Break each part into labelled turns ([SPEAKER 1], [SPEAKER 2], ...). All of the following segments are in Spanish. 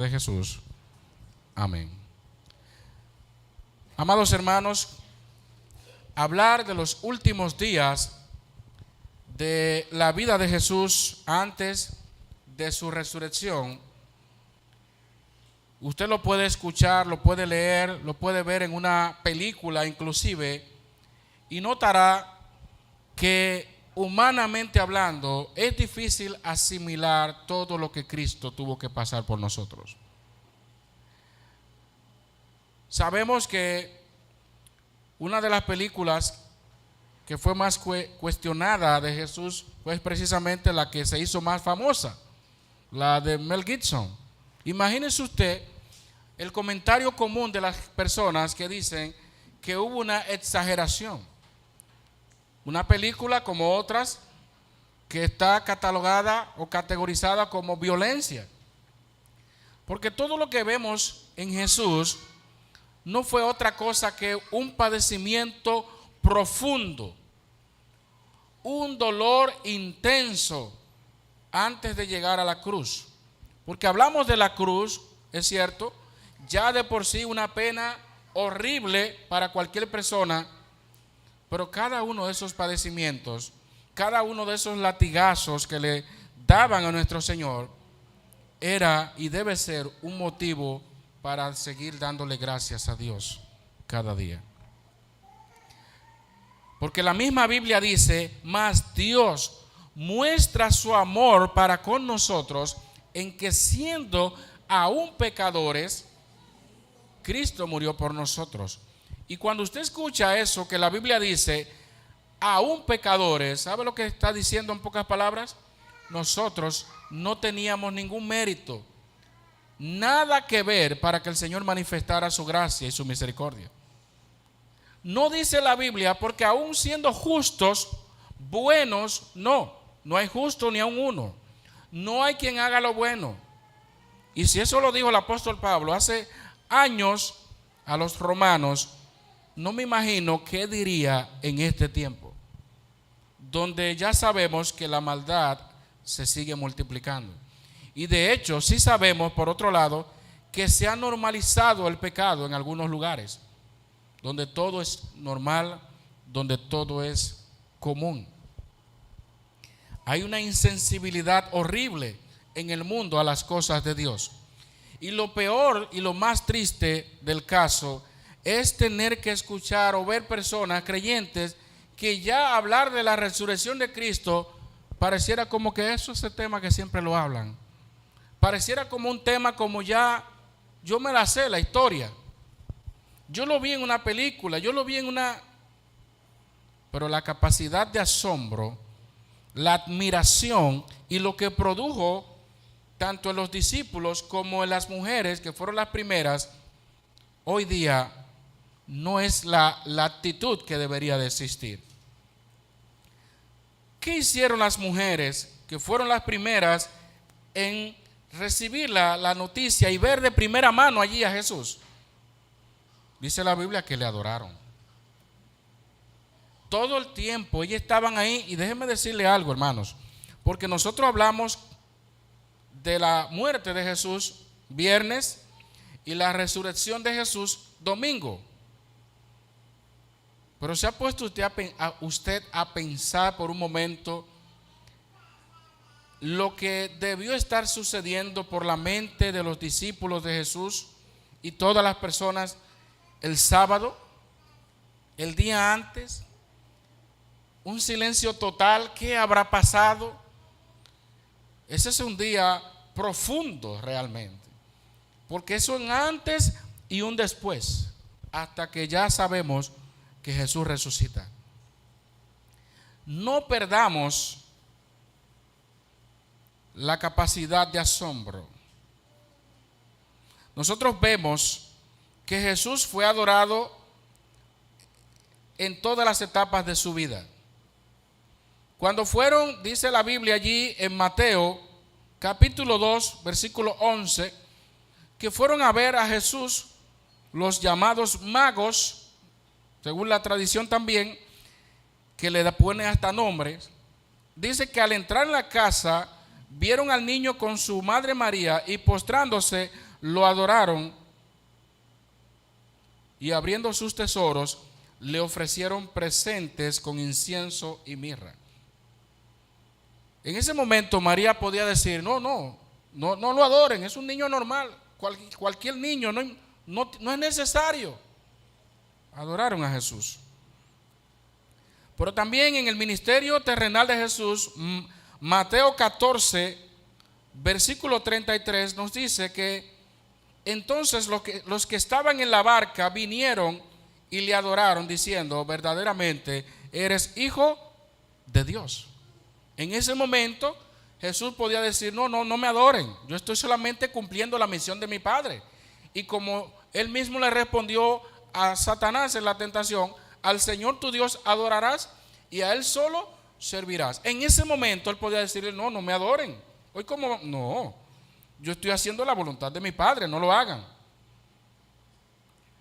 [SPEAKER 1] De Jesús. Amén. Amados hermanos, hablar de los últimos días de la vida de Jesús antes de su resurrección, usted lo puede escuchar, lo puede leer, lo puede ver en una película inclusive, y notará que humanamente hablando es difícil asimilar todo lo que Cristo tuvo que pasar por nosotros. Sabemos que una de las películas que fue más cuestionada de Jesús fue precisamente la que se hizo más famosa, la de Mel Gibson. Imagínese usted el comentario común de las personas que dicen que hubo una exageración. Una película como otras que está catalogada o categorizada como violencia. Porque todo lo que vemos en Jesús no fue otra cosa que un padecimiento profundo, un dolor intenso antes de llegar a la cruz. Porque hablamos de la cruz, es cierto, ya de por sí una pena horrible para cualquier persona, pero cada uno de esos padecimientos, cada uno de esos latigazos que le daban a nuestro Señor, era y debe ser un motivo para seguir dándole gracias a Dios cada día. Porque la misma Biblia dice, mas Dios muestra su amor para con nosotros en que siendo aún pecadores, Cristo murió por nosotros. Y cuando usted escucha eso, que la Biblia dice, aún pecadores, ¿sabe lo que está diciendo en pocas palabras? Nosotros no teníamos ningún mérito, nada que ver para que el Señor manifestara su gracia y su misericordia. No dice la Biblia, porque aún siendo justos, buenos, no hay justo ni aun uno. No hay quien haga lo bueno. Y si eso lo dijo el apóstol Pablo hace años a los romanos, no me imagino qué diría en este tiempo, donde ya sabemos que la maldad se sigue multiplicando. Y de hecho, sí sabemos, por otro lado, que se ha normalizado el pecado en algunos lugares, donde todo es normal, donde todo es común. Hay una insensibilidad horrible en el mundo a las cosas de Dios. Y lo peor y lo más triste del caso es tener que escuchar o ver personas creyentes que ya hablar de la resurrección de Cristo pareciera como que eso es el tema que siempre lo hablan. Pareciera como un tema como ya, yo me la sé la historia. Yo lo vi en una película, yo lo vi en una... Pero la capacidad de asombro, la admiración y lo que produjo tanto en los discípulos como en las mujeres que fueron las primeras, hoy día no es la actitud que debería de existir. ¿Qué hicieron las mujeres que fueron las primeras en recibir la noticia y ver de primera mano allí a Jesús? Dice la Biblia que le adoraron. Todo el tiempo ellos estaban ahí. Y déjenme decirle algo, hermanos, porque nosotros hablamos de la muerte de Jesús viernes y la resurrección de Jesús domingo. Pero ¿se ha puesto usted a pensar por un momento lo que debió estar sucediendo por la mente de los discípulos de Jesús y todas las personas el sábado, el día antes? Un silencio total. ¿Qué habrá pasado? Ese es un día profundo realmente, porque es un antes y un después, hasta que ya sabemos que Jesús resucita. No perdamos la capacidad de asombro. Nosotros vemos que Jesús fue adorado en todas las etapas de su vida. Cuando fueron, dice la Biblia allí en Mateo capítulo 2 versículo 11, que fueron a ver a Jesús los llamados magos, según la tradición también, que le pone hasta nombres. Dice que al entrar en la casa vieron al niño con su madre María y postrándose lo adoraron y abriendo sus tesoros, le ofrecieron presentes con incienso y mirra. En ese momento María podía decir, no lo adoren, es un niño normal, cualquier niño, no es necesario. Adoraron a Jesús. Pero también en el ministerio terrenal de Jesús, Mateo 14, versículo 33 nos dice que entonces los que estaban en la barca vinieron y le adoraron diciendo, verdaderamente eres hijo de Dios. En ese momento Jesús podía decir, no me adoren, yo estoy solamente cumpliendo la misión de mi Padre. Y como él mismo le respondió a Satanás en la tentación, al Señor tu Dios adorarás y a él solo servirás. En ese momento él podía decirle, no me adoren. Hoy como, no, yo estoy haciendo la voluntad de mi Padre, no lo hagan.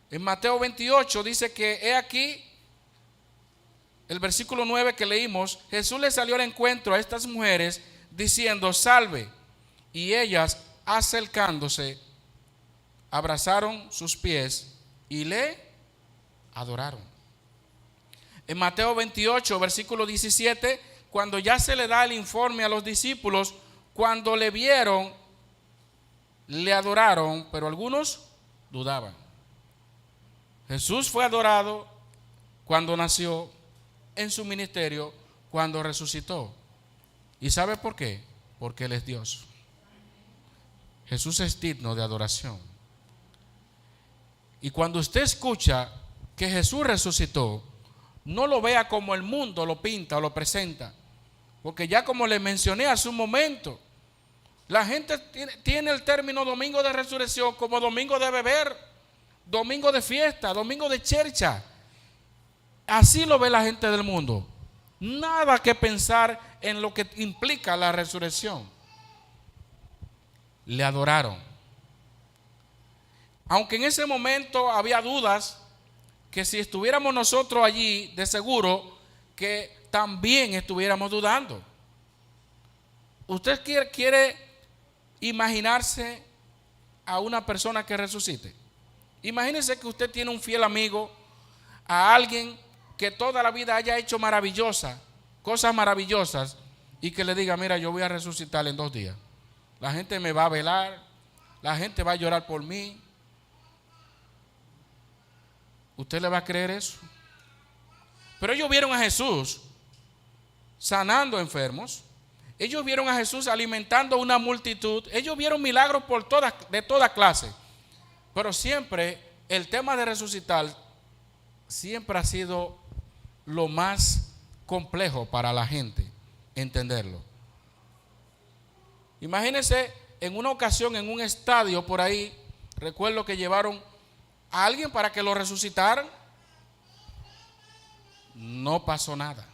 [SPEAKER 1] En Mateo 28 dice que he aquí, el versículo 9 que leímos, Jesús le salió al encuentro a estas mujeres diciendo, salve. Y ellas, acercándose, abrazaron sus pies y le adoraron. En Mateo 28, versículo 17, cuando ya se le da el informe a los discípulos, cuando le vieron, le adoraron, pero algunos dudaban. Jesús fue adorado cuando nació, en su ministerio, cuando resucitó. ¿Y sabe por qué? Porque Él es Dios. Jesús es digno de adoración. Y cuando usted escucha que Jesús resucitó, no lo vea como el mundo lo pinta o lo presenta. Porque ya como le mencioné hace un momento, la gente tiene el término domingo de resurrección como domingo de beber, domingo de fiesta, domingo de chercha. Así lo ve la gente del mundo. Nada que pensar en lo que implica la resurrección. Le adoraron. Aunque en ese momento había dudas, que si estuviéramos nosotros allí, de seguro que también estuviéramos dudando. ¿Usted quiere imaginarse a una persona que resucite? Imagínese que usted tiene un fiel amigo, a alguien que toda la vida haya hecho cosas maravillosas, y que le diga, mira, yo voy a resucitar en 2 días. La gente me va a velar, la gente va a llorar por mí. ¿Usted le va a creer eso? Pero ellos vieron a Jesús sanando enfermos. Ellos vieron a Jesús alimentando una multitud. Ellos vieron milagros de toda clase. Pero siempre el tema de resucitar siempre ha sido lo más complejo para la gente entenderlo. Imagínense en una ocasión en un estadio por ahí, recuerdo que llevaron a alguien para que lo resucitaran. No pasó nada.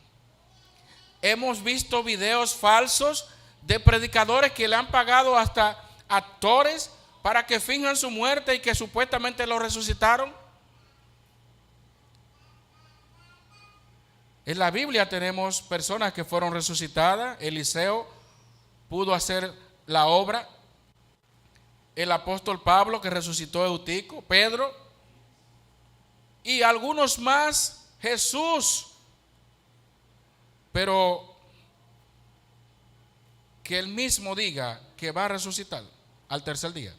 [SPEAKER 1] Hemos visto videos falsos de predicadores que le han pagado hasta actores para que finjan su muerte y que supuestamente lo resucitaron. En la Biblia tenemos personas que fueron resucitadas. Eliseo pudo hacer la obra. El apóstol Pablo, que resucitó a Eutico, Pedro y algunos más, Jesús. Pero que Él mismo diga que va a resucitar al tercer día.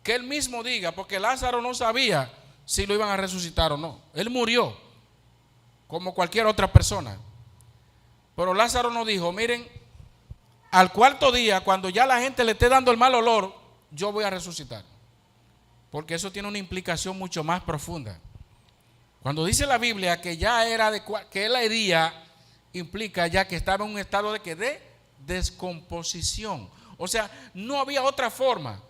[SPEAKER 1] Que Él mismo diga, porque Lázaro no sabía si lo iban a resucitar o no. Él murió como cualquier otra persona. Pero Lázaro no dijo, miren, al 4.º día, cuando ya la gente le esté dando el mal olor, yo voy a resucitar. Porque eso tiene una implicación mucho más profunda. Cuando dice la Biblia que ya era que él hería, implica ya que estaba en un estado de descomposición. O sea, no había otra forma.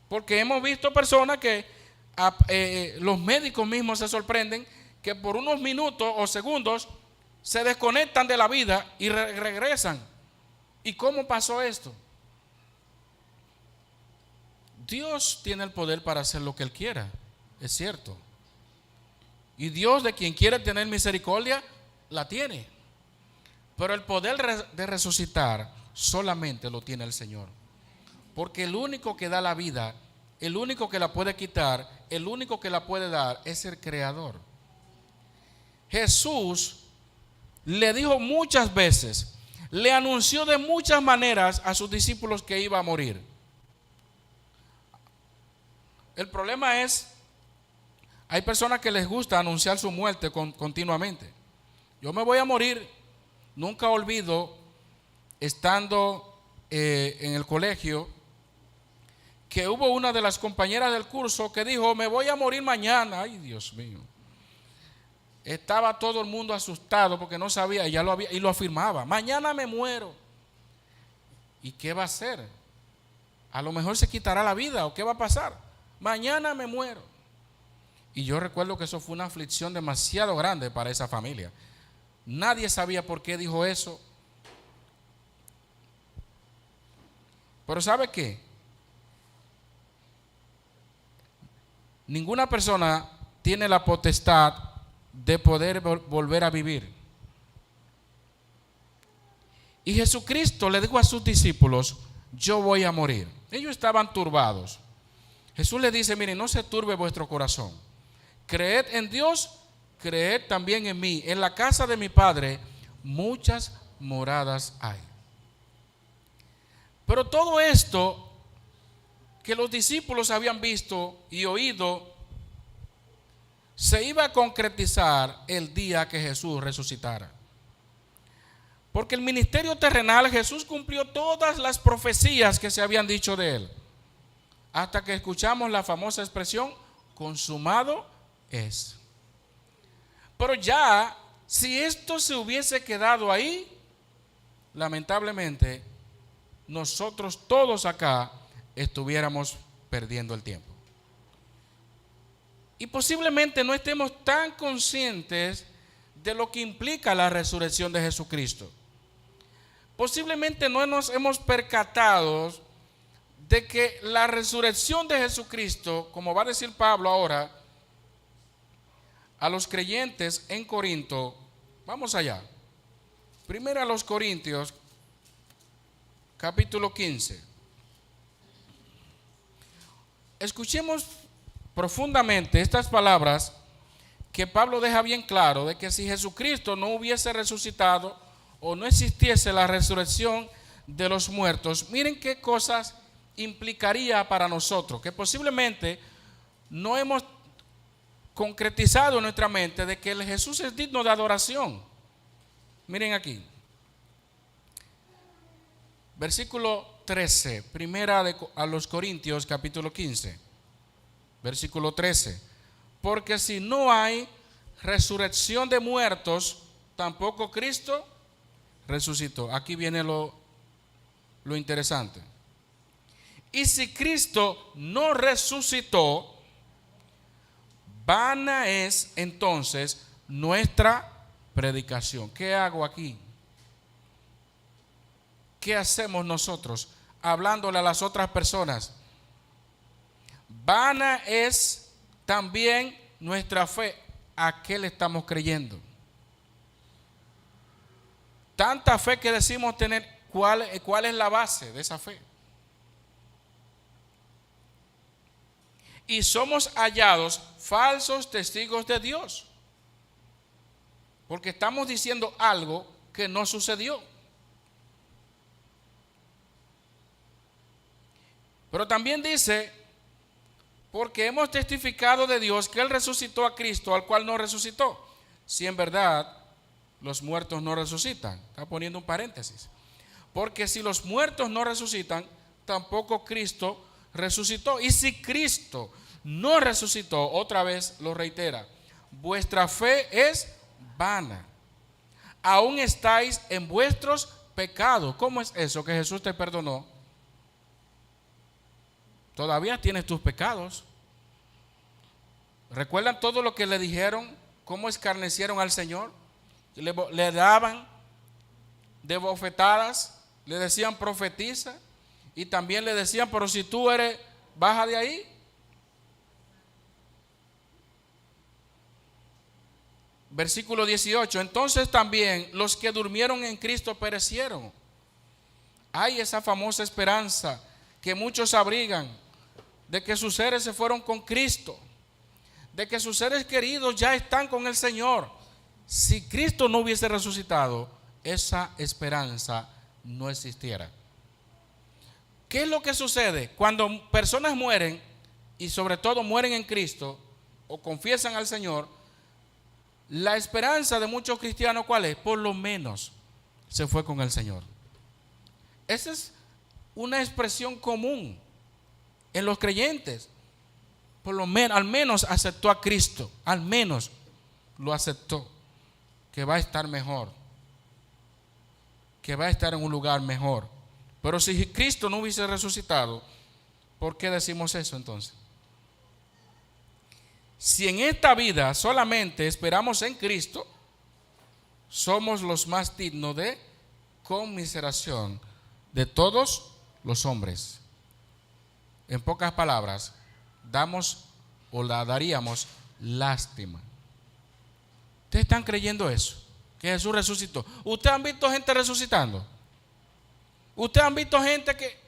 [SPEAKER 1] Porque hemos visto personas que los médicos mismos se sorprenden que por unos minutos o segundos se desconectan de la vida y regresan. ¿Y cómo pasó esto? Dios tiene el poder para hacer lo que Él quiera, es cierto. Y Dios, de quien quiere tener misericordia, la tiene. Pero el poder de resucitar solamente lo tiene el Señor. Porque el único que da la vida el único que la puede quitar, el único que la puede dar es el Creador. Jesús le dijo muchas veces, le anunció de muchas maneras a sus discípulos que iba a morir. El problema es, hay personas que les gusta anunciar su muerte continuamente. Yo me voy a morir. Nunca olvido, estando en el colegio, que hubo una de las compañeras del curso que dijo, me voy a morir mañana. Ay, Dios mío. Estaba todo el mundo asustado porque no sabía, y ya lo había, y lo afirmaba, mañana me muero. ¿Y qué va a hacer? A lo mejor se quitará la vida, ¿o qué va a pasar? Mañana me muero. Y yo recuerdo que eso fue una aflicción demasiado grande para esa familia. Nadie sabía por qué dijo eso. Pero ¿sabe qué? Ninguna persona tiene la potestad de poder volver a vivir. Y Jesucristo le dijo a sus discípulos, yo voy a morir. Ellos estaban turbados. Jesús les dice, miren, no se turbe vuestro corazón. Creed en Dios, creed también en mí. En la casa de mi Padre muchas moradas hay. Pero todo esto que los discípulos habían visto y oído se iba a concretizar el día que Jesús resucitara. Porque el ministerio terrenal, Jesús cumplió todas las profecías que se habían dicho de él, hasta que escuchamos la famosa expresión, consumado es. Pero ya, si esto se hubiese quedado ahí, lamentablemente, nosotros todos acá estuviéramos perdiendo el tiempo. Y posiblemente no estemos tan conscientes de lo que implica la resurrección de Jesucristo. Posiblemente no nos hemos percatado de que la resurrección de Jesucristo, como va a decir Pablo ahora a los creyentes en Corinto, vamos allá. Primero a los Corintios, capítulo 15. Escuchemos profundamente estas palabras que Pablo deja bien claro de que si Jesucristo no hubiese resucitado o no existiese la resurrección de los muertos, miren qué cosas implicaría para nosotros, que posiblemente no hemos concretizado en nuestra mente de que el Jesús es digno de adoración. Miren aquí, versículo 13, primera a los Corintios capítulo 15, versículo 13, porque si no hay resurrección de muertos, tampoco Cristo resucitó. Aquí viene lo interesante. Y si Cristo no resucitó, vana es entonces nuestra predicación. ¿Qué hago aquí? ¿Qué hacemos nosotros hablándole a las otras personas? Vana es también nuestra fe. ¿A qué le estamos creyendo? Tanta fe que decimos tener, ¿cuál es la base de esa fe? Y somos hallados falsos testigos de Dios, porque estamos diciendo algo que no sucedió. Pero también dice, porque hemos testificado de Dios que Él resucitó a Cristo, al cual no resucitó. Si en verdad los muertos no resucitan. Está poniendo un paréntesis. Porque si los muertos no resucitan, tampoco Cristo resucitó. Y si Cristo no resucitó, otra vez lo reitera, vuestra fe es vana. Aún estáis en vuestros pecados. ¿Cómo es eso que Jesús te perdonó? Todavía tienes tus pecados. ¿Recuerdan todo lo que le dijeron? ¿Cómo escarnecieron al Señor? Le daban de bofetadas, le decían profetiza, y también le decían, pero si tú eres, baja de ahí. Versículo 18, entonces también los que durmieron en Cristo perecieron. Hay esa famosa esperanza que muchos abrigan. de que sus seres se fueron con Cristo, de que sus seres queridos ya están con el Señor. Si Cristo no hubiese resucitado, esa esperanza no existiera. ¿Qué es lo que sucede cuando personas mueren, y sobre todo mueren en Cristo o confiesan al Señor? La esperanza de muchos cristianos, ¿cuál es? Por lo menos se fue con el Señor. Esa es una expresión común en los creyentes. Por lo menos, al menos aceptó a Cristo, al menos lo aceptó, que va a estar mejor, que va a estar en un lugar mejor. Pero si Cristo no hubiese resucitado, ¿por qué decimos eso entonces? Si en esta vida solamente esperamos en Cristo, somos los más dignos de conmiseración de todos los hombres. En pocas palabras, damos o la daríamos lástima. ¿Ustedes están creyendo eso? Que Jesús resucitó. ¿Ustedes han visto gente resucitando? ¿Ustedes han visto gente que...?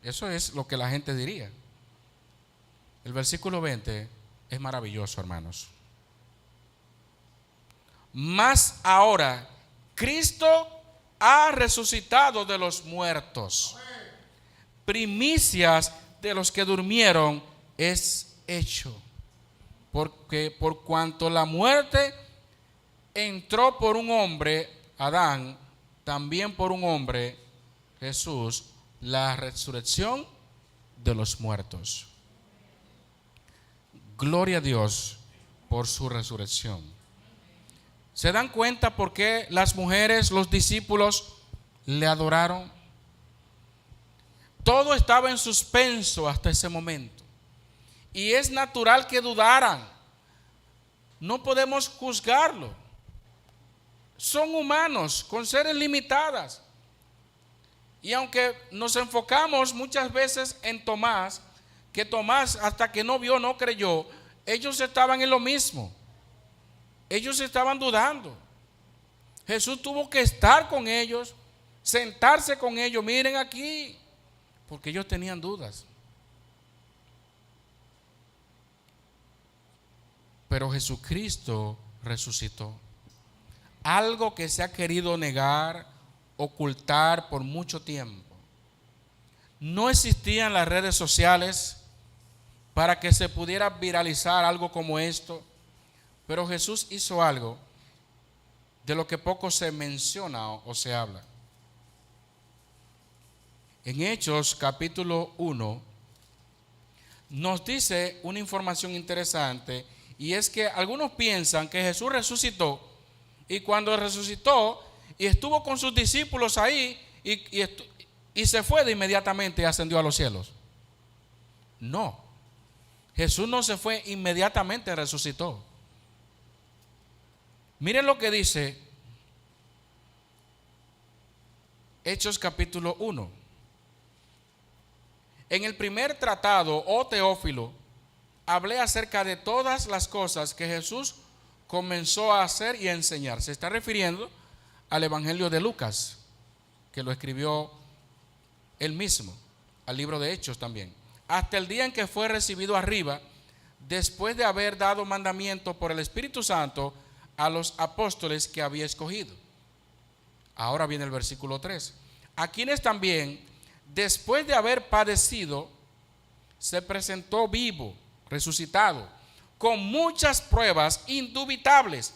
[SPEAKER 1] Eso es lo que la gente diría. El versículo 20 es maravilloso, hermanos. Mas ahora, Cristo ha resucitado de los muertos. Primicias de los que durmieron es hecho. Porque por cuanto la muerte entró por un hombre, Adán, también por un hombre, Jesús, la resurrección de los muertos. Gloria a Dios por su resurrección. ¿Se dan cuenta por qué las mujeres, los discípulos, le adoraron? Todo estaba en suspenso hasta ese momento. Y es natural que dudaran. No podemos juzgarlo. Son humanos, con seres limitadas. Y aunque nos enfocamos muchas veces en Tomás, que Tomás hasta que no vio no creyó, ellos estaban en lo mismo. Ellos estaban dudando. Jesús tuvo que estar con ellos, sentarse con ellos, miren aquí, porque ellos tenían dudas. Pero Jesucristo resucitó. Algo que se ha querido negar, ocultar por mucho tiempo. No existían las redes sociales para que se pudiera viralizar algo como esto, pero Jesús hizo algo de lo que poco se menciona o se habla. En Hechos capítulo 1 nos dice una información interesante, y es que algunos piensan que Jesús resucitó, y cuando resucitó y estuvo con sus discípulos ahí y se fue de inmediatamente y ascendió a los cielos. No. Jesús no se fue inmediatamente, resucitó. Miren lo que dice Hechos capítulo 1. En el primer tratado, oh Teófilo, hablé acerca de todas las cosas que Jesús comenzó a hacer y a enseñar. Se está refiriendo al Evangelio de Lucas, que lo escribió él mismo, al libro de Hechos también. Hasta el día en que fue recibido arriba, después de haber dado mandamiento por el Espíritu Santo a los apóstoles que había escogido. Ahora viene el versículo 3. A quienes también, después de haber padecido, se presentó vivo, resucitado, con muchas pruebas indubitables,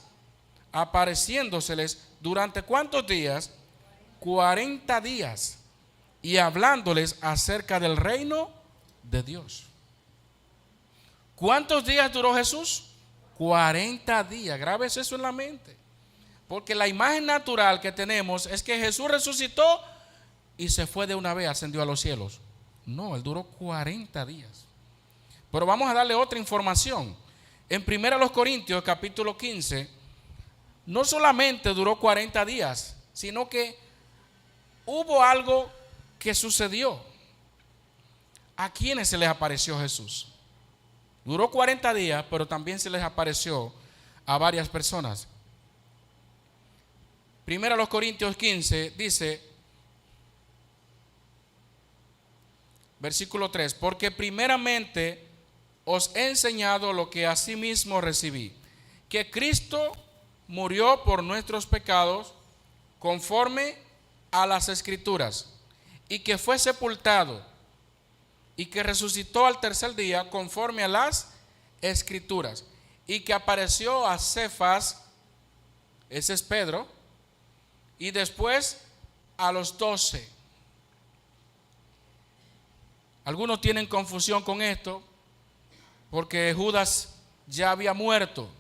[SPEAKER 1] apareciéndoseles durante ¿cuántos días? 40 días, y hablándoles acerca del reino de Dios. ¿Cuántos días duró Jesús? 40 días. Grábese eso en la mente, porque la imagen natural que tenemos es que Jesús resucitó y se fue de una vez, ascendió a los cielos. No, él duró 40 días. Pero vamos a darle otra información. En 1 Corintios capítulo 15, no solamente duró 40 días, sino que hubo algo que sucedió. ¿A quiénes se les apareció Jesús? Duró 40 días, pero también se les apareció a varias personas. 1 Corintios 15 dice: Versículo 3, porque primeramente os he enseñado lo que asimismo recibí, que Cristo murió por nuestros pecados conforme a las Escrituras, y que fue sepultado, y que resucitó al tercer día conforme a las Escrituras, y que apareció a Cefas, ese es Pedro, y después a los 12. Algunos tienen confusión con esto, porque Judas ya había muerto.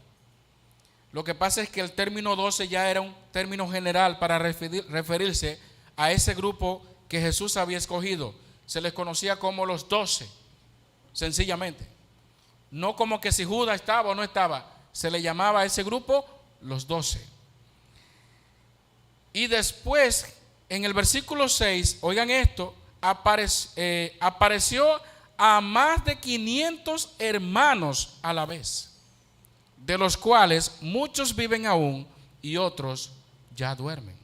[SPEAKER 1] Lo que pasa es que el término 12 ya era un término general para referirse a ese grupo que Jesús había escogido. Se les conocía como los 12, sencillamente. No como que si Judas estaba o no estaba, se le llamaba a ese grupo los 12. Y después, en el versículo 6, oigan esto, apareció a más de 500 hermanos a la vez, de los cuales muchos viven aún y otros ya duermen.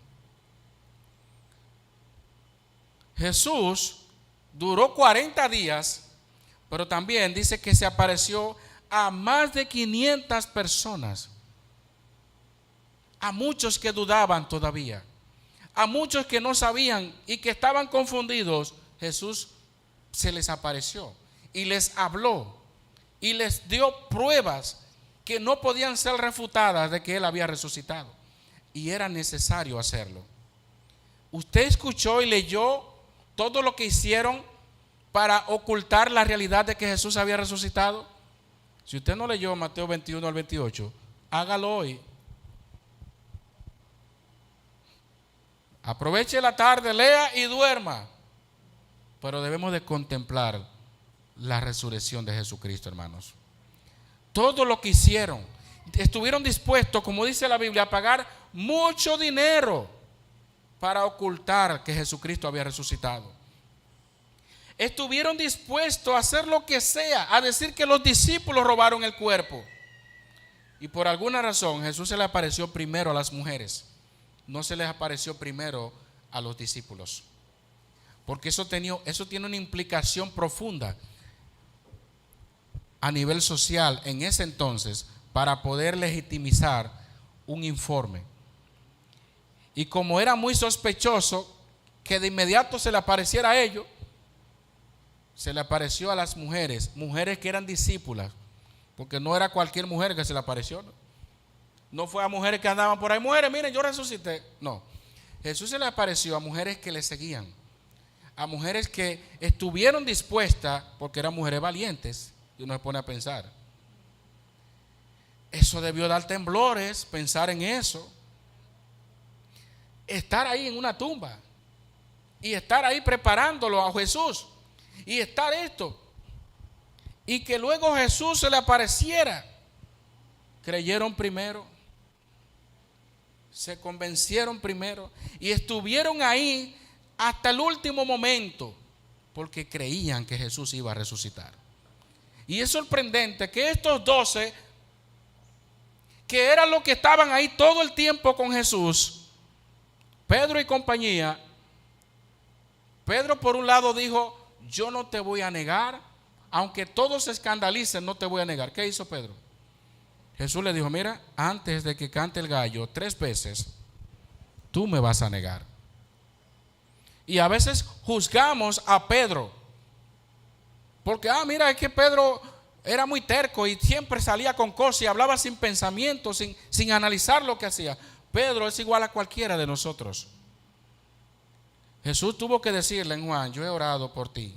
[SPEAKER 1] Jesús duró 40 días, pero también dice que se apareció a más de 500 personas, a muchos que dudaban todavía, a muchos que no sabían y que estaban confundidos. Jesús se les apareció y les habló y les dio pruebas que no podían ser refutadas de que Él había resucitado, y era necesario hacerlo. ¿Usted escuchó y leyó todo lo que hicieron para ocultar la realidad de que Jesús había resucitado? Si usted no leyó Mateo 21 al 28, hágalo hoy. Aproveche la tarde, lea y duerma. Pero debemos de contemplar la resurrección de Jesucristo, hermanos. Todo lo que hicieron, estuvieron dispuestos, como dice la Biblia, a pagar mucho dinero para ocultar que Jesucristo había resucitado. Estuvieron dispuestos a hacer lo que sea, a decir que los discípulos robaron el cuerpo. Y por alguna razón Jesús se le apareció primero a las mujeres, no se les apareció primero a los discípulos, porque eso tiene una implicación profunda a nivel social en ese entonces para poder legitimizar un informe. Y como era muy sospechoso que de inmediato se le apareciera a ellos, se le apareció a las mujeres que eran discípulas, porque no era cualquier mujer que se le apareció, no fue a mujeres que andaban por ahí, mujeres, miren, yo resucité. No, Jesús se le apareció a mujeres que le seguían, a mujeres que estuvieron dispuestas, porque eran mujeres valientes. Y uno se pone a pensar, eso debió dar temblores, pensar en eso. Estar ahí en una tumba y estar ahí preparándolo a Jesús y estar esto, y que luego Jesús se le apareciera. Creyeron primero, se convencieron primero y estuvieron ahí hasta el último momento, porque creían que Jesús iba a resucitar. Y es sorprendente que estos 12, que eran los que estaban ahí todo el tiempo con Jesús, Pedro y compañía, Pedro por un lado dijo, yo no te voy a negar, aunque todos se escandalicen, no te voy a negar. ¿Qué hizo Pedro? Jesús le dijo, mira, antes de que cante el gallo 3 veces, tú me vas a negar. Y a veces juzgamos a Pedro, porque, mira, es que Pedro era muy terco y siempre salía con cosas y hablaba sin pensamiento, sin analizar lo que hacía. Pedro es igual a cualquiera de nosotros. Jesús tuvo que decirle en Juan, yo he orado por ti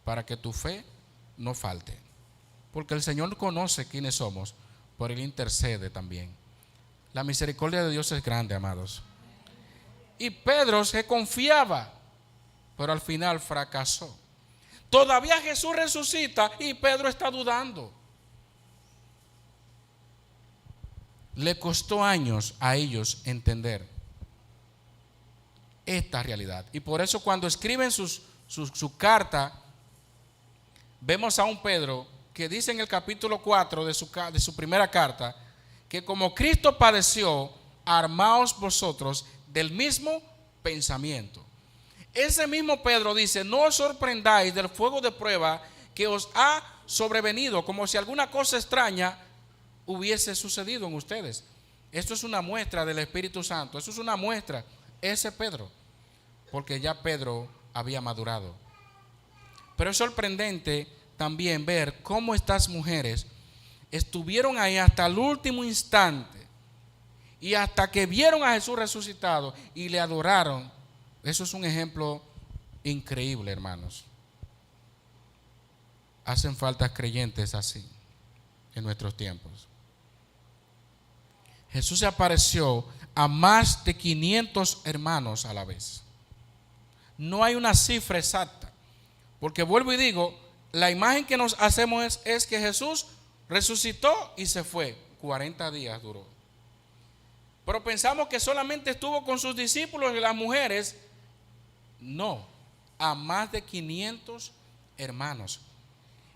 [SPEAKER 1] para que tu fe no falte, porque el Señor conoce quiénes somos, por Él intercede también. La misericordia de Dios es grande, amados. Y Pedro se confiaba, pero al final fracasó. Todavía Jesús resucita y Pedro está dudando. Le costó años a ellos entender esta realidad. Y por eso cuando escriben su carta, vemos a un Pedro que dice en el capítulo 4 de su primera carta, que como Cristo padeció, armaos vosotros del mismo pensamiento. Ese mismo Pedro dice: no os sorprendáis del fuego de prueba que os ha sobrevenido, como si alguna cosa extraña hubiese sucedido en ustedes. Esto es una muestra del Espíritu Santo. Eso es una muestra. Ese Pedro, porque ya Pedro había madurado. Pero es sorprendente también ver cómo estas mujeres estuvieron ahí hasta el último instante y hasta que vieron a Jesús resucitado y le adoraron. Eso es un ejemplo increíble, hermanos. Hacen falta creyentes así en nuestros tiempos. Jesús se apareció a más de 500 hermanos a la vez. No hay una cifra exacta, porque vuelvo y digo, la imagen que nos hacemos es que Jesús resucitó y se fue. 40 días duró. Pero pensamos que solamente estuvo con sus discípulos y las mujeres. No, a más de 500 hermanos.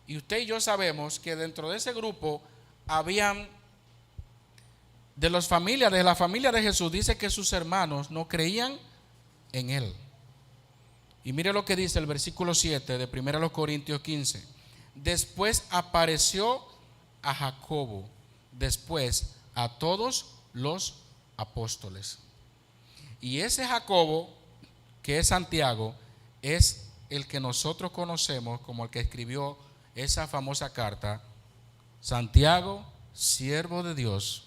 [SPEAKER 1] Y usted y yo sabemos que dentro de ese grupo habían de la familia de Jesús. Dice que sus hermanos no creían en él. Y mire lo que dice el versículo 7 de 1 Corintios 15. Después apareció a Jacobo, después a todos los apóstoles. Y ese Jacobo, que es Santiago, es el que nosotros conocemos como el que escribió esa famosa carta: Santiago, siervo de Dios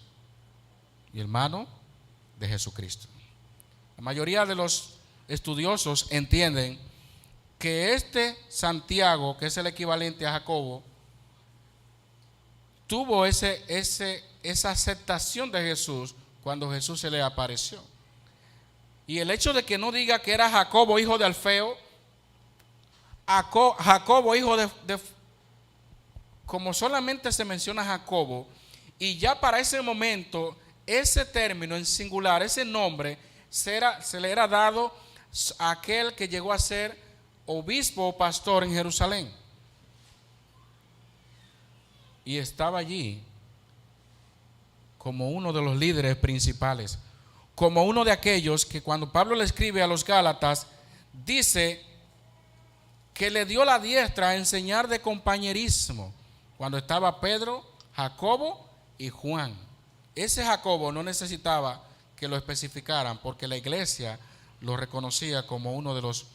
[SPEAKER 1] y hermano de Jesucristo. La mayoría de los estudiosos entienden que este Santiago, que es el equivalente a Jacobo, tuvo esa aceptación de Jesús cuando Jesús se le apareció. Y el hecho de que no diga que era Jacobo, hijo de Alfeo, Jacobo, hijo de como solamente se menciona Jacobo, y ya para ese momento ese término en singular, ese nombre, se le era dado a aquel que llegó a ser obispo o pastor en Jerusalén. Y estaba allí como uno de los líderes principales, como uno de aquellos que cuando Pablo le escribe a los Gálatas, dice que le dio la diestra a enseñar de compañerismo cuando estaba Pedro, Jacobo y Juan. Ese Jacobo no necesitaba que lo especificaran, porque la iglesia lo reconocía como uno de los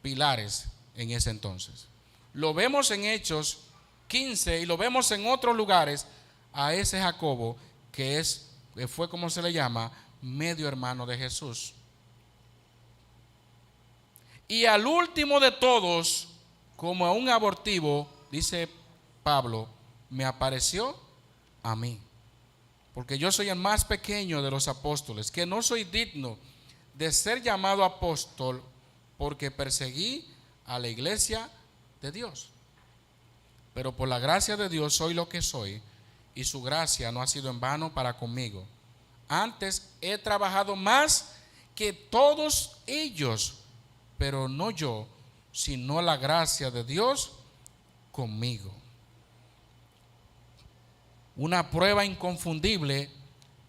[SPEAKER 1] pilares en ese entonces. Lo vemos en Hechos 15 y lo vemos en otros lugares a ese Jacobo, que fue, como se le llama, medio hermano de Jesús. Y al último de todos, como a un abortivo, dice Pablo, me apareció a mí, porque yo soy el más pequeño de los apóstoles, que no soy digno de ser llamado apóstol, porque perseguí a la iglesia de Dios. Pero por la gracia de Dios soy lo que soy, y su gracia no ha sido en vano para conmigo. Antes he trabajado más que todos ellos, pero no yo, sino la gracia de Dios conmigo. Una prueba inconfundible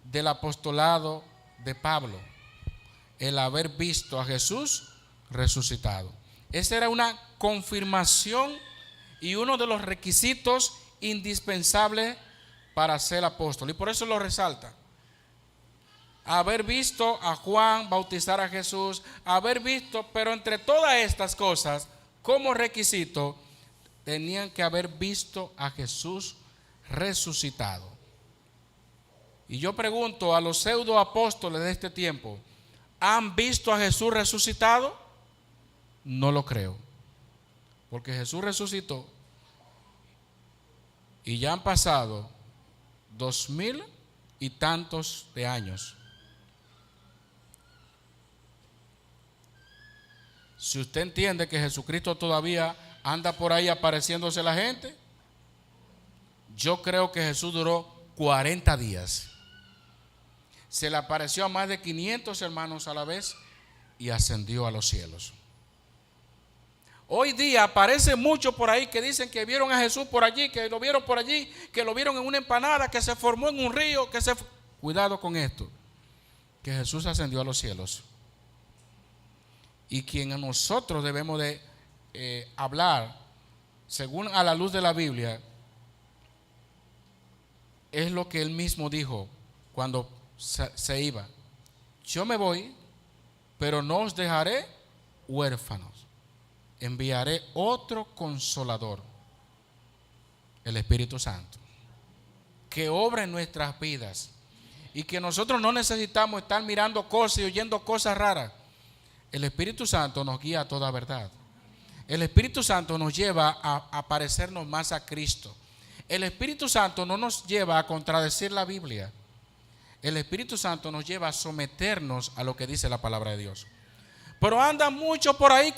[SPEAKER 1] del apostolado de Pablo, el haber visto a Jesús resucitado. Esa era una confirmación y uno de los requisitos indispensables para ser apóstol, y por eso lo resalta. Haber visto a Juan bautizar a Jesús, haber visto, pero entre todas estas cosas, como requisito, tenían que haber visto a Jesús resucitado. Y yo pregunto a los pseudo apóstoles de este tiempo, ¿han visto a Jesús resucitado? No lo creo, porque Jesús resucitó y ya han pasado 2000 y tantos de años. Si usted entiende que Jesucristo todavía anda por ahí apareciéndose a la gente, yo creo que Jesús duró 40 días. Se le apareció a más de 500 hermanos a la vez y ascendió a los cielos. Hoy día aparece mucho por ahí que dicen que vieron a Jesús por allí, que lo vieron por allí, que lo vieron en una empanada, que se formó en un río, Cuidado con esto, que Jesús ascendió a los cielos. y quien a nosotros debemos de hablar, según a la luz de la Biblia, es lo que él mismo dijo cuando se iba. Yo me voy, pero no os dejaré huérfanos. Enviaré otro consolador, el Espíritu Santo, que obra en nuestras vidas, y que nosotros no necesitamos estar mirando cosas y oyendo cosas raras. El Espíritu Santo nos guía a toda verdad. El Espíritu Santo nos lleva a parecernos más a Cristo. El Espíritu Santo no nos lleva a contradecir la Biblia. El Espíritu Santo nos lleva a someternos a lo que dice la palabra de Dios. Pero anda mucho por ahí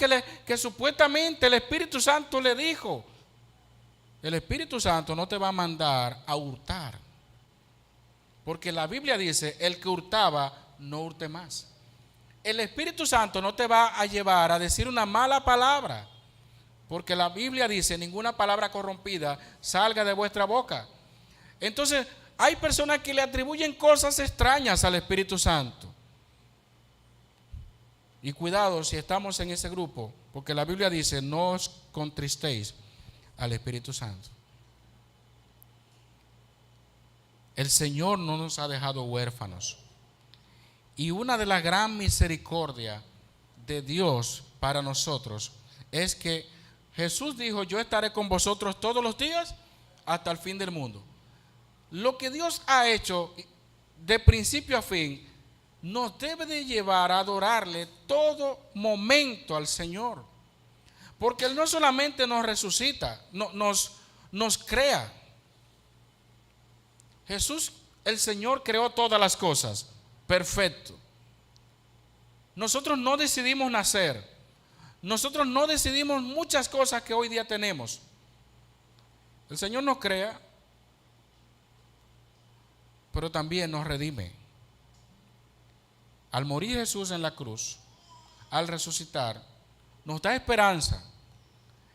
[SPEAKER 1] que supuestamente el Espíritu Santo le dijo. El Espíritu Santo no te va a mandar a hurtar, porque la Biblia dice: el que hurtaba, no hurte más. El Espíritu Santo no te va a llevar a decir una mala palabra, porque la Biblia dice: ninguna palabra corrompida salga de vuestra boca. Entonces, hay personas que le atribuyen cosas extrañas al Espíritu Santo. Y cuidado si estamos en ese grupo, porque la Biblia dice: no os contristéis al Espíritu Santo. El Señor no nos ha dejado huérfanos. Y una de las gran misericordias de Dios para nosotros es que Jesús dijo: yo estaré con vosotros todos los días hasta el fin del mundo. Lo que Dios ha hecho de principio a fin nos debe de llevar a adorarle todo momento al Señor, porque Él no solamente nos resucita, nos crea. Jesús, el Señor, creó todas las cosas, perfecto. Nosotros no decidimos nacer, nosotros no decidimos muchas cosas que hoy día tenemos. El Señor nos crea, pero también nos redime. Al morir Jesús en la cruz, al resucitar, nos da esperanza.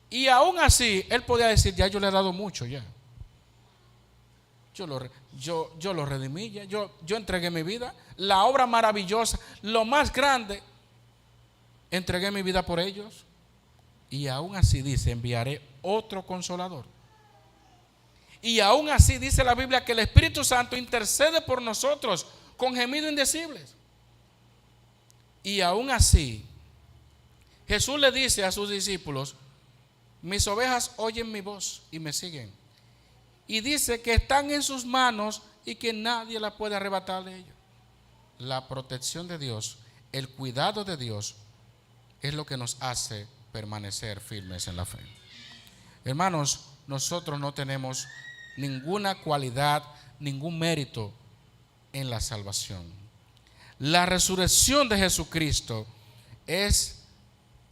[SPEAKER 1] Y aún así, Él podía decir: ya yo le he dado mucho ya. Yo lo redimí, ya. Yo entregué mi vida. La obra maravillosa, lo más grande, entregué mi vida por ellos. Y aún así dice: enviaré otro consolador. Y aún así dice la Biblia que el Espíritu Santo intercede por nosotros con gemidos indecibles. Y aún así, Jesús le dice a sus discípulos: mis ovejas oyen mi voz y me siguen. Y dice que están en sus manos y que nadie la puede arrebatar de ellos. La protección de Dios, el cuidado de Dios, es lo que nos hace permanecer firmes en la fe. Hermanos, nosotros no tenemos ninguna cualidad, ningún mérito en la salvación. La resurrección de Jesucristo es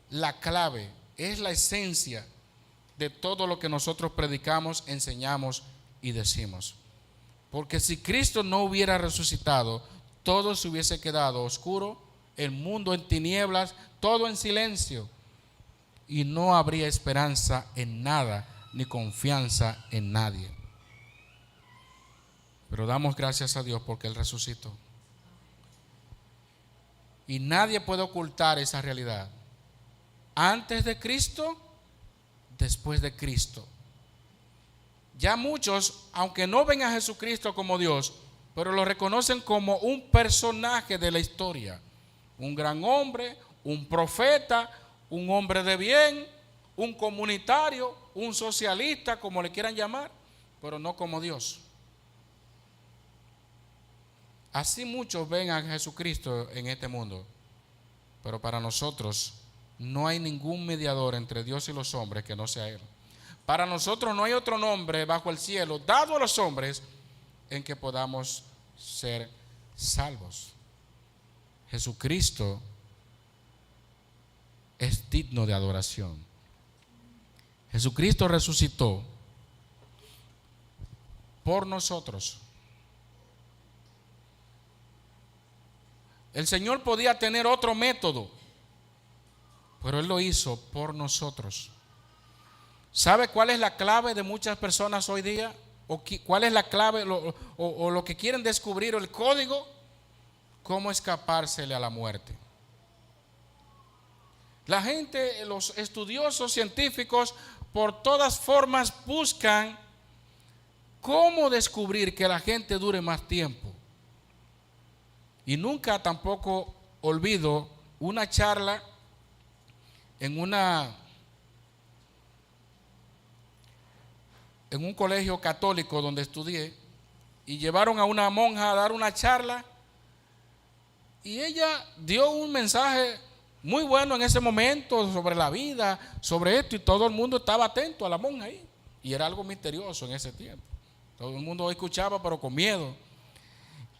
[SPEAKER 1] la clave, es la esencia de todo lo que nosotros predicamos, enseñamos y decimos. Porque si Cristo no hubiera resucitado, todo se hubiese quedado oscuro, el mundo en tinieblas, todo en silencio, y no habría esperanza en nada, ni confianza en nadie. Pero damos gracias a Dios porque Él resucitó. Y nadie puede ocultar esa realidad. Antes de Cristo, después de Cristo. Ya muchos, aunque no ven a Jesucristo como Dios, pero lo reconocen como un personaje de la historia. Un gran hombre, un profeta, un hombre de bien, un comunitario, un socialista, como le quieran llamar, pero no como Dios. Así muchos ven a Jesucristo en este mundo, pero para nosotros no hay ningún mediador entre Dios y los hombres que no sea Él. Para nosotros no hay otro nombre bajo el cielo dado a los hombres en que podamos ser salvos. Jesucristo es digno de adoración. Jesucristo resucitó por nosotros. El Señor podía tener otro método, pero Él lo hizo por nosotros. ¿Sabe cuál es la clave de muchas personas hoy día? ¿Cuál es la clave o lo que quieren descubrir, o el código? ¿Cómo escapársele a la muerte? La gente, los estudiosos científicos, por todas formas buscan cómo descubrir que la gente dure más tiempo. Y nunca tampoco olvido una charla en un colegio católico donde estudié, y llevaron a una monja a dar una charla, y ella dio un mensaje muy bueno en ese momento sobre la vida, sobre esto, y todo el mundo estaba atento a la monja ahí, y era algo misterioso en ese tiempo. Todo el mundo escuchaba, pero con miedo.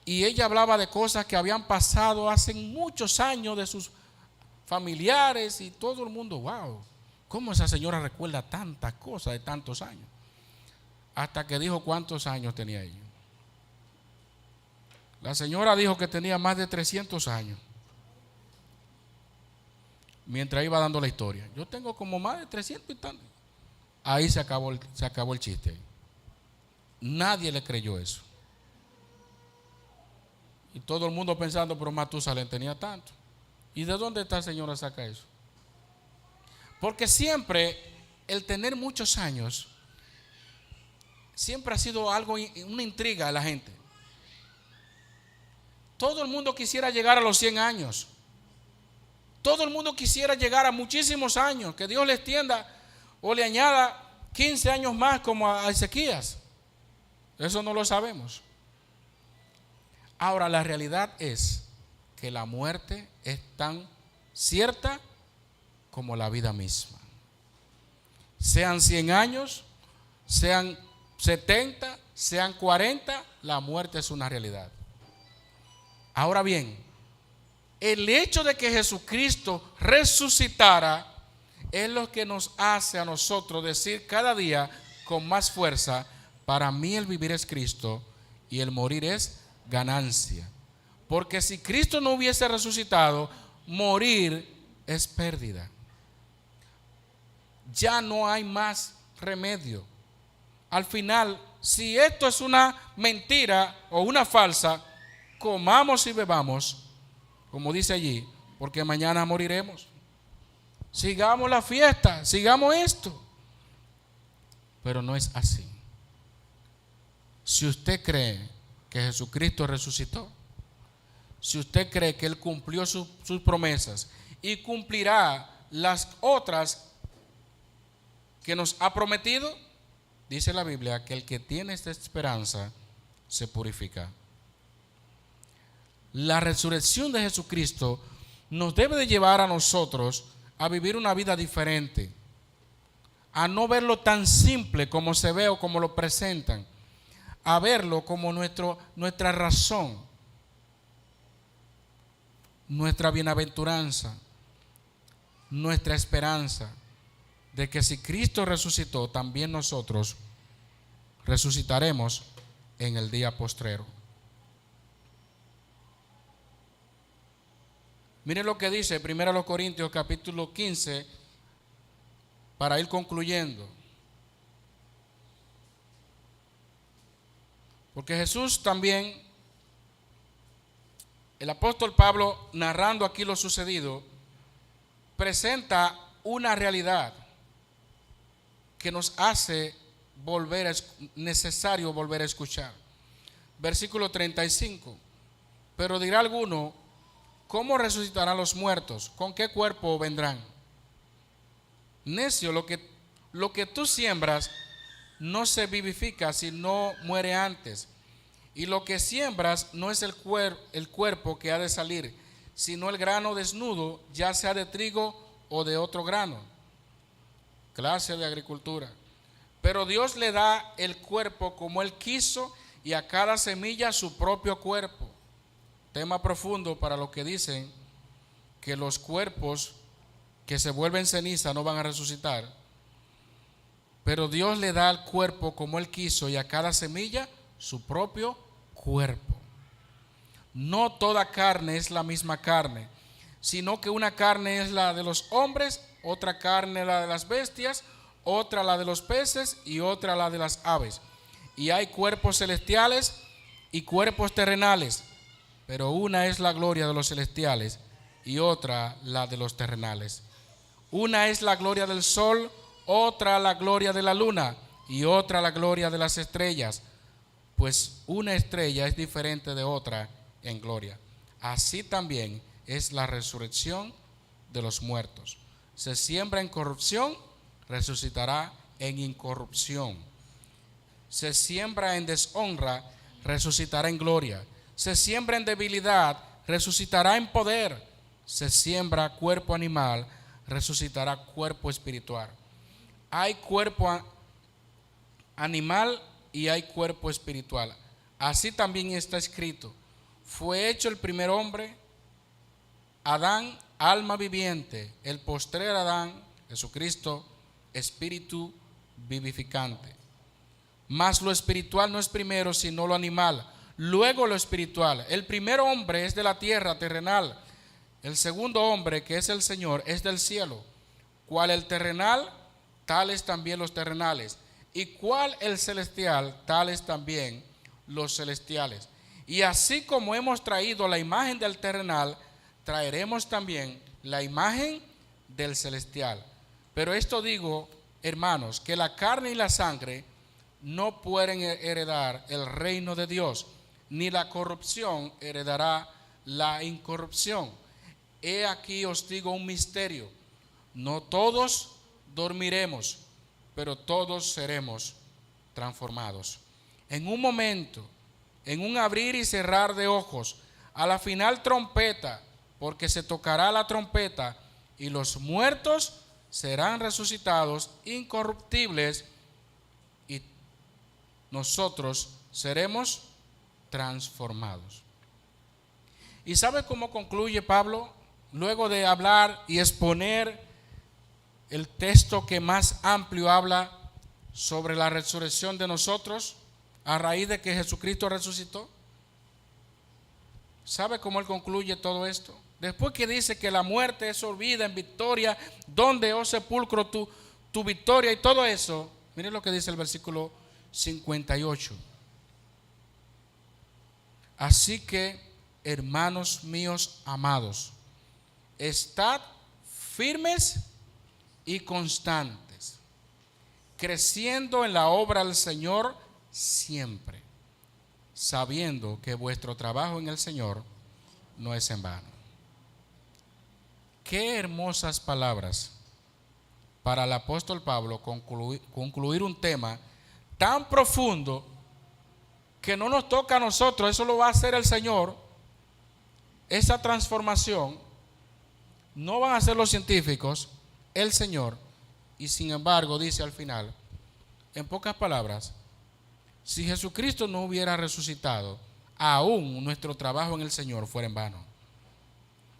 [SPEAKER 1] Y ella hablaba de cosas que habían pasado hace muchos años de sus familiares, y todo el mundo, wow, ¿cómo esa señora recuerda tantas cosas de tantos años? Hasta que dijo cuántos años tenía ella. La señora dijo que tenía más de 300 años. Mientras iba dando la historia. Yo tengo como más de 300 y tantos. Ahí se acabó el chiste. Nadie le creyó eso. Y todo el mundo pensando, pero Matusalén tenía tanto. ¿Y de dónde esta señora saca eso? Porque siempre el tener muchos años siempre ha sido algo, una intriga a la gente. Todo el mundo quisiera llegar a los 100 años. Todo el mundo quisiera llegar a muchísimos años, que Dios le extienda o le añada 15 años más como a Ezequías. Eso no lo sabemos. Ahora, la realidad es que la muerte es tan cierta como la vida misma. Sean 100 años, sean 70, sean 40, la muerte es una realidad. Ahora bien, el hecho de que Jesucristo resucitara es lo que nos hace a nosotros decir cada día con más fuerza: para mí el vivir es Cristo y el morir es ganancia. Porque si Cristo no hubiese resucitado, morir es pérdida. Ya no hay más remedio. Al final, si esto es una mentira o una falsa, comamos y bebamos, como dice allí, porque mañana moriremos. Sigamos la fiesta, sigamos esto. Pero no es así. Si usted cree que Jesucristo resucitó, si usted cree que Él cumplió sus promesas y cumplirá las otras que nos ha prometido, dice la Biblia que el que tiene esta esperanza se purifica. La resurrección de Jesucristo nos debe de llevar a nosotros a vivir una vida diferente, a no verlo tan simple como se ve o como lo presentan, a verlo como nuestra razón, nuestra bienaventuranza, nuestra esperanza de que si Cristo resucitó, también nosotros resucitaremos en el día postrero. Miren lo que dice 1 Corintios capítulo 15, para ir concluyendo. Porque Jesús también, el apóstol Pablo, narrando aquí lo sucedido, presenta una realidad que nos hace necesario volver a escuchar. Versículo 35. Pero dirá alguno: ¿cómo resucitarán los muertos? ¿Con qué cuerpo vendrán? Necio, lo que tú siembras no se vivifica si no muere antes. Y lo que siembras no es el cuerpo que ha de salir, sino el grano desnudo, ya sea de trigo o de otro grano. Clase de agricultura. Pero Dios le da el cuerpo como Él quiso, y a cada semilla su propio cuerpo. Tema profundo para los que dicen que los cuerpos que se vuelven ceniza no van a resucitar. Pero Dios le da el cuerpo como Él quiso, y a cada semilla su propio cuerpo. No toda carne es la misma carne, sino que una carne es la de los hombres, otra carne la de las bestias, otra la de los peces y otra la de las aves. Y hay cuerpos celestiales y cuerpos terrenales, pero una es la gloria de los celestiales y otra la de los terrenales. Una es la gloria del sol, otra la gloria de la luna y otra la gloria de las estrellas, pues una estrella es diferente de otra en gloria. Así también es la resurrección de los muertos. Se siembra en corrupción, resucitará en incorrupción. Se siembra en deshonra, resucitará en gloria. Se siembra en debilidad, resucitará en poder. Se siembra cuerpo animal, resucitará cuerpo espiritual. Hay cuerpo animal y hay cuerpo espiritual. Así también está escrito: fue hecho el primer hombre, Adán, alma viviente; el postrer Adán, Jesucristo, espíritu vivificante. Mas lo espiritual no es primero, sino lo animal, luego lo espiritual. El primer hombre es de la tierra terrenal, el segundo hombre, que es el Señor, es del cielo. Cual el terrenal, tales también los terrenales, y cual el celestial, tales también los celestiales. Y así como hemos traído la imagen del terrenal, traeremos también la imagen del celestial. Pero esto digo, hermanos, que la carne y la sangre no pueden heredar el reino de Dios, ni la corrupción heredará la incorrupción. He aquí os digo un misterio: no todos dormiremos, pero todos seremos transformados. En un momento, en un abrir y cerrar de ojos, a la final trompeta, porque se tocará la trompeta, y los muertos serán resucitados incorruptibles, y nosotros seremos transformados. ¿Y sabe cómo concluye Pablo? Luego de hablar y exponer el texto que más amplio habla sobre la resurrección de nosotros a raíz de que Jesucristo resucitó. ¿Sabe cómo él concluye todo esto? Después que dice que la muerte es olvida en victoria, ¿dónde, oh sepulcro, tu victoria? Y todo eso, miren lo que dice el versículo 58. Así que, hermanos míos amados, estad firmes y constantes, creciendo en la obra del Señor siempre, sabiendo que vuestro trabajo en el Señor no es en vano. Qué hermosas palabras para el apóstol Pablo concluir un tema tan profundo que no nos toca a nosotros, eso lo va a hacer el Señor. Esa transformación no van a hacer los científicos, el Señor. Y sin embargo dice al final, en pocas palabras, si Jesucristo no hubiera resucitado, aún nuestro trabajo en el Señor fuera en vano.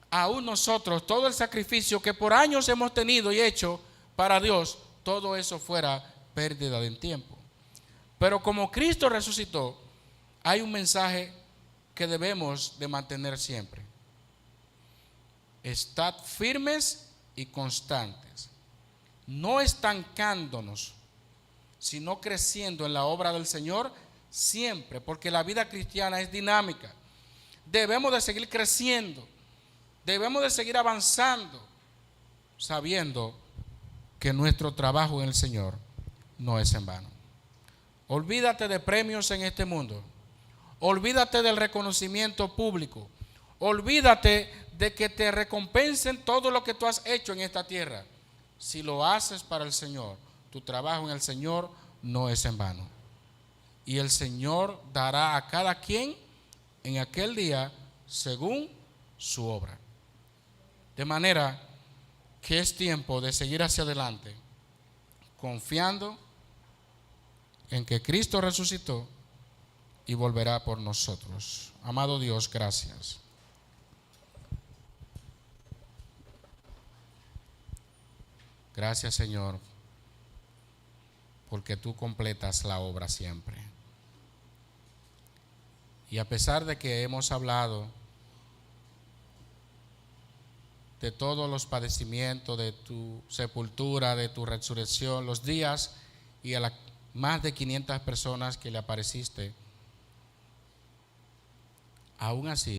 [SPEAKER 1] Aún nosotros, todo el sacrificio que por años hemos tenido y hecho para Dios, todo eso fuera pérdida de tiempo. Pero como Cristo resucitó, hay un mensaje que debemos de mantener siempre: estad firmes y constantes, no estancándonos, sino creciendo en la obra del Señor siempre, porque la vida cristiana es dinámica. Debemos de seguir creciendo, debemos de seguir avanzando, sabiendo que nuestro trabajo en el Señor no es en vano. Olvídate de premios en este mundo, olvídate del reconocimiento público, olvídate de que te recompensen todo lo que tú has hecho en esta tierra. Si lo haces para el Señor, tu trabajo en el Señor no es en vano. Y el Señor dará a cada quien en aquel día según su obra. De manera que es tiempo de seguir hacia adelante, confiando en que Cristo resucitó y volverá por nosotros. Amado Dios, gracias. Gracias, Señor, porque tú completas la obra siempre. Y a pesar de que hemos hablado de todos los padecimientos, de tu sepultura, de tu resurrección, los días y a las más de 500 personas que le apareciste, aún así